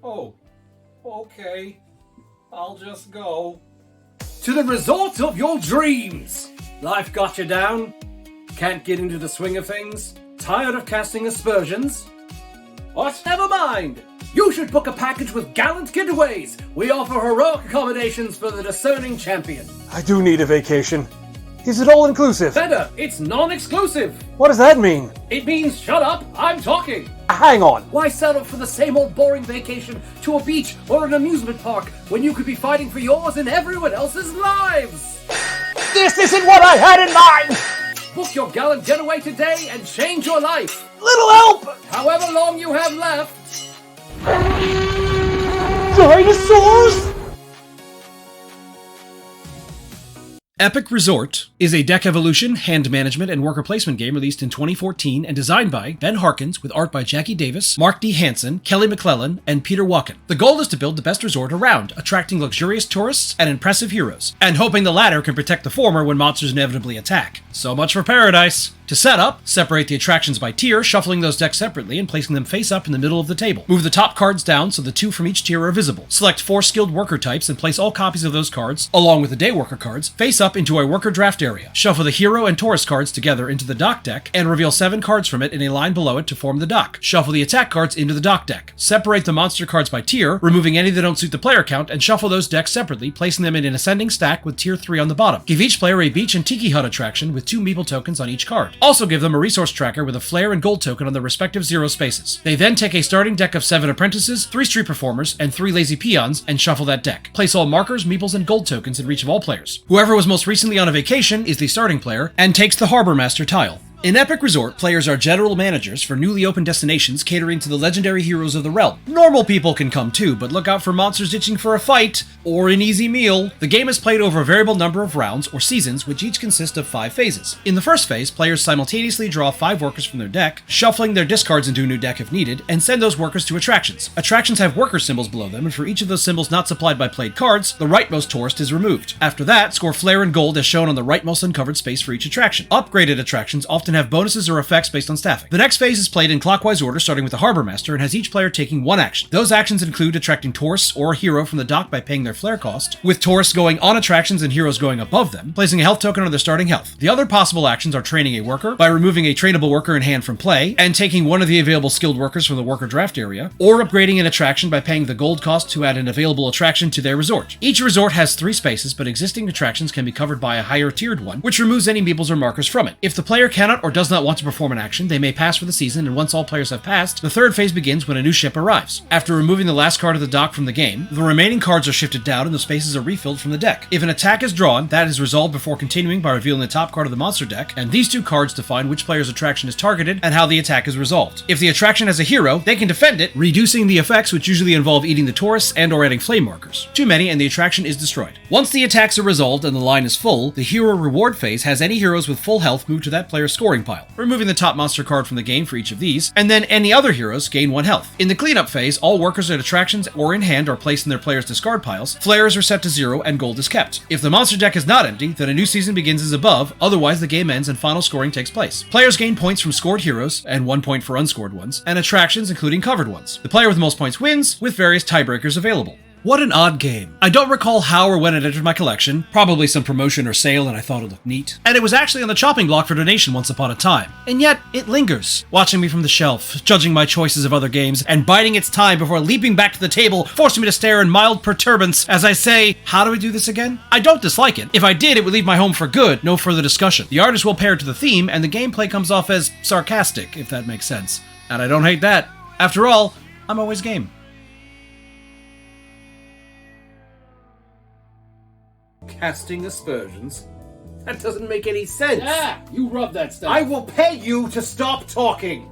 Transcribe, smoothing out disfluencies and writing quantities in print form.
Oh, okay. I'll just go. To the resort of your dreams! Life got you down? Can't get into the swing of things? Tired of casting aspersions? What? Never mind! You should book a package with Gallant Getaways! We offer heroic accommodations for the discerning champion. I do need a vacation. Is it all inclusive? Better, it's non-exclusive! What does that mean? It means shut up, I'm talking! Hang on. Why settle for the same old boring vacation to a beach or an amusement park when you could be fighting for yours and everyone else's lives? This isn't what I had in mind! Book your Gallant Getaway today and change your life! Little help! However long you have left! Dinosaurs? Epic Resort is a deck evolution, hand management, and worker placement game released in 2014 and designed by Ben Harkins with art by Jackie Davis, Mark D. Hansen, Kelly McClellan, and Peter Walken. The goal is to build the best resort around, attracting luxurious tourists and impressive heroes, and hoping the latter can protect the former when monsters inevitably attack. So much for paradise! To set up, separate the attractions by tier, shuffling those decks separately and placing them face up in the middle of the table. Move the top cards down so the 2 from each tier are visible. Select 4 skilled worker types and place all copies of those cards, along with the day worker cards, face up into a worker draft area. Shuffle the hero and tourist cards together into the dock deck and reveal 7 cards from it in a line below it to form the dock. Shuffle the attack cards into the dock deck. Separate the monster cards by tier, removing any that don't suit the player count, and shuffle those decks separately, placing them in an ascending stack with tier 3 on the bottom. Give each player a beach and tiki hut attraction with 2 meeple tokens on each card. Also give them a resource tracker with a flare and gold token on their respective 0 spaces. They then take a starting deck of 7 apprentices, 3 street performers, and 3 lazy peons, and shuffle that deck. Place all markers, meeples, and gold tokens in reach of all players. Whoever was most recently on a vacation is the starting player, and takes the Harbor Master tile. In Epic Resort, players are general managers for newly opened destinations catering to the legendary heroes of the realm. Normal people can come too, but look out for monsters itching for a fight, or an easy meal. The game is played over a variable number of rounds, or seasons, which each consist of 5 phases. In the first phase, players simultaneously draw 5 workers from their deck, shuffling their discards into a new deck if needed, and send those workers to attractions. Attractions have worker symbols below them, and for each of those symbols not supplied by played cards, the rightmost tourist is removed. After that, score flare and gold as shown on the rightmost uncovered space for each attraction. Upgraded attractions often have bonuses or effects based on staffing. The next phase is played in clockwise order, starting with the Harbor Master, and has each player taking 1 action. Those actions include attracting tourists or a hero from the dock by paying their flare cost, with tourists going on attractions and heroes going above them, placing a health token on their starting health. The other possible actions are training a worker, by removing a trainable worker in hand from play, and taking one of the available skilled workers from the worker draft area, or upgrading an attraction by paying the gold cost to add an available attraction to their resort. Each resort has 3 spaces, but existing attractions can be covered by a higher tiered one, which removes any meeples or markers from it. If the player cannot or does not want to perform an action, they may pass for the season, and once all players have passed, the third phase begins when a new ship arrives. After removing the last card of the dock from the game, the remaining cards are shifted down and the spaces are refilled from the deck. If an attack is drawn, that is resolved before continuing by revealing the top card of the monster deck, and these 2 cards define which player's attraction is targeted and how the attack is resolved. If the attraction has a hero, they can defend it, reducing the effects, which usually involve eating the tourists and or adding flame markers. Too many and the attraction is destroyed. Once the attacks are resolved and the line is full, the hero reward phase has any heroes with full health move to that player's scoring pile, removing the top monster card from the game for each of these, and then any other heroes gain 1 health. In the cleanup phase, all workers at attractions or in hand are placed in their players' discard piles, flares are set to 0, and gold is kept. If the monster deck is not empty, then a new season begins as above, otherwise the game ends and final scoring takes place. Players gain points from scored heroes, and 1 point for unscored ones, and attractions including covered ones. The player with the most points wins, with various tiebreakers available. What an odd game. I don't recall how or when it entered my collection, probably some promotion or sale and I thought it looked neat. And it was actually on the chopping block for donation once upon a time. And yet, it lingers, watching me from the shelf, judging my choices of other games, and biding its time before leaping back to the table, forcing me to stare in mild perturbance as I say, how do we do this again? I don't dislike it. If I did, it would leave my home for good, no further discussion. The art is well paired to the theme, and the gameplay comes off as sarcastic, if that makes sense. And I don't hate that. After all, I'm always game. Casting aspersions? That doesn't make any sense. Ah, you rub that stuff. I will pay you to stop talking.